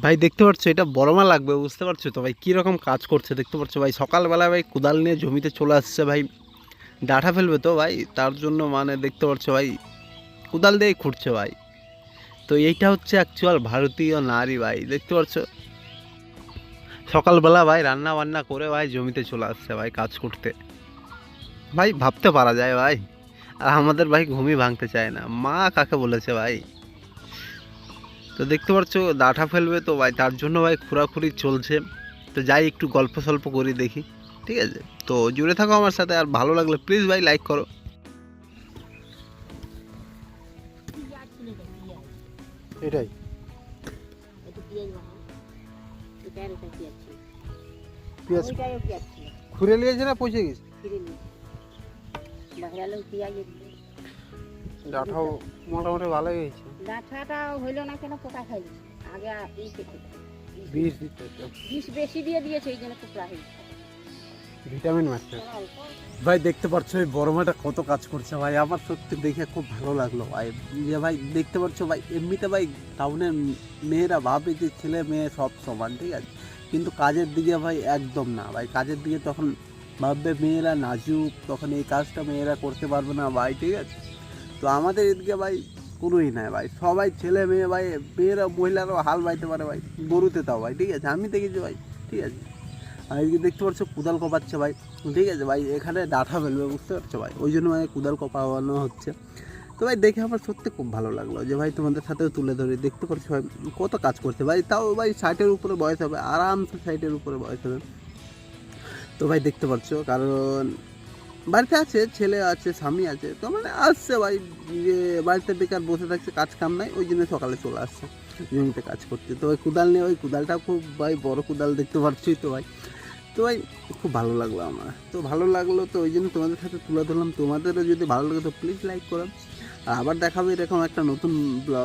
ভাই দেখতে পাচ্ছ এটা বড় মা লাগবে, বুঝতে পারছো তো ভাই কীরকম কাজ করছে দেখতে পাচ্ছ ভাই। সকালবেলা ভাই কোদাল নিয়ে জমিতে চলে আসছে ভাই, ডাঁটা ফেলবে তো ভাই, তার জন্য মানে দেখতে পাচ্ছ ভাই কোদাল দিয়েই খুঁড়ছে ভাই। তো এইটা হচ্ছে অ্যাকচুয়াল ভারতীয় নারী ভাই, দেখতে পাচ্ছ সকালবেলা ভাই রান্না বান্না করে ভাই জমিতে চলে আসছে ভাই কাজ করতে। ভাই ভাবতে পারা যায় ভাই। আর আমাদের ভাই ঘুমই ভাঙতে চায় না, মা কাকে বলেছে ভাই। তো দেখতে পাচ্ছ ডাঁটা ফেলবে তো ভাই, তার জন্য ভাই খোঁড়াখুড়ি চলছে। তো যাই একটু গল্প সল্প করি দেখি, ঠিক আছে? তো জুড়ে থাকো আমার সাথে, আর ভালো লাগলে প্লিজ ভাই লাইক করো। এটাই পেঁয়াজ খুঁড়ে নিয়েছে না পচে গেছে? ডাঁটাও মোটামুটি ভালোই হয়েছে। ডাঁটাটা হইলো না কেন, পোকা খাইছে আগে এই খেতে বিষ দিতে তো, বিষ বেশি দিয়ে দিয়েছে এই জন্য পোকা হয়েছে। ভিটামিন মারতে ভাই। দেখতে পাচ্ছ এই বড় মাটা কত কাজ করছে ভাই, আমার সত্যি দেখে খুব ভালো লাগলো ভাই। যে ভাই দেখতে পাচ্ছ ভাই, এমনিতে ভাই টাউনের মেয়েরা ভাবে যে ছেলে মেয়ে সব সমান, ঠিক আছে? কিন্তু কাজের দিকে ভাই একদম না ভাই। কাজের দিকে তখন ভাববে মেয়েরা নাজুক, তখন এই কাজটা মেয়েরা করতে পারবে না ভাই, ঠিক আছে? তো আমাদের এদিকে ভাই কোনোই নাই ভাই, সবাই ছেলে মেয়ে ভাই। মেয়েরা মহিলারাও হাল বাইতে পারে ভাই, গরুতে তাও ভাই, ঠিক আছে? আমি দেখেছি ভাই, ঠিক আছে? আর এদিকে দেখতে পাচ্ছ কোদাল কোপাচ্ছে ভাই, ঠিক আছে ভাই? এখানে ডাঁটা ফেলবে, বুঝতে পারছো ভাই? ওই জন্য ভাই কোদাল কোপানো হচ্ছে। তো ভাই দেখে আমার সত্যি খুব ভালো লাগলো যে ভাই তোমাদের সাথেও তুলে ধরে। দেখতে পাচ্ছ ভাই কত কাজ করছে ভাই, তাও ভাই 60-এর উপরে বয়স হবে, আরামসে 60-এর উপরে বয়স হবে। তো ভাই দেখতে পাচ্ছ, কারণ বাড়িতে আছে, ছেলে আছে, স্বামী আছে, তো মানে আসছে ভাই। যে বাড়িতে বেকার বসে থাকছে, কাজ কাম নাই, ওই জন্য সকালে চলে আসছে জমিতে কাজ করতে। তো ওই কোদাল নিয়ে, ওই কোদালটা খুব ভাই বড় কোদাল, দেখতে পাচ্ছই তো ভাই। তো ভাই খুব ভালো লাগলো আমার, তো ভালো লাগলো, তো ওই জন্য তোমাদের সাথে তুলে ধরলাম। তোমাদেরও যদি ভালো লাগে তো প্লিজ লাইক করো। আর আবার দেখাবে এরকম একটা নতুন ব্লগ।